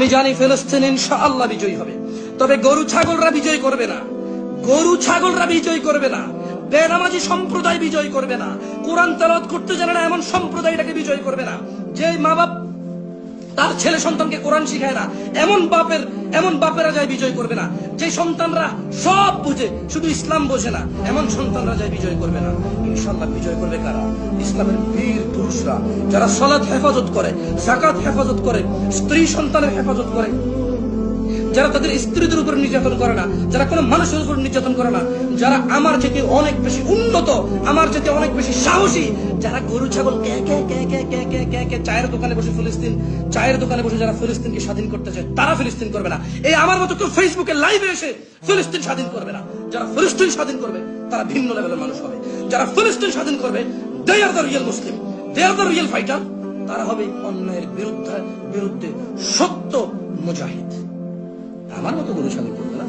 আমি জানি ফিলিস্তিন ইনশাআল্লাহ বিজয়ী হবে, তবে গরু ছাগলরা বিজয় করবে না। গরু ছাগলরা বিজয় করবে না, বেনামাজি সম্প্রদায় বিজয় করবে না, কোরআন তেলাওয়াত করতে জানে না এমন সম্প্রদায়টাকে বিজয় করবে না। যে মা বাপ তার ছেলে সন্তানকে কোরআন শিখায় না এমন বাপেরা যায় বিজয় করবে না। যে সন্তানরা সব বুঝে শুধু ইসলাম বোঝে না এমন সন্তানরা যায় বিজয় করবে না। ইনশাআল্লাহ বিজয় করবে কারা? ইসলামের বীর পুরুষরা, যারা সালাত হেফাজত করে, যাকাত হেফাজত করে, স্ত্রী সন্তানের হেফাজত করে, যারা তাদের স্ত্রীদের উপর নির্যাতন করে না, যারা কোনো মানুষের উপর নির্যাতন করে না, যারা আমার থেকে অনেক বেশি উন্নত, আমার থেকে অনেক বেশি সাহসী, যারা গরু ছাগল চায়ের দোকানে বসে যারা ফিলিস্তিনকে স্বাধীন করতে চায় তারা ফিলিস্তিন করবে না। এই আমার মতো কেউ ফেসবুকে লাইভে এসে ফিলিস্তিন স্বাধীন করবে না। যারা ফিলিস্তিন স্বাধীন করবে তারা ভিন্ন লেভেলের মানুষ হবে। যারা ফিলিস্তিন স্বাধীন করবে they are the real Muslim, they are the real fighter. তারা হবে অন্যায়ের বিরুদ্ধে সত্য মুজাহিদ। আমার মতো গরু ছাগল করবে না।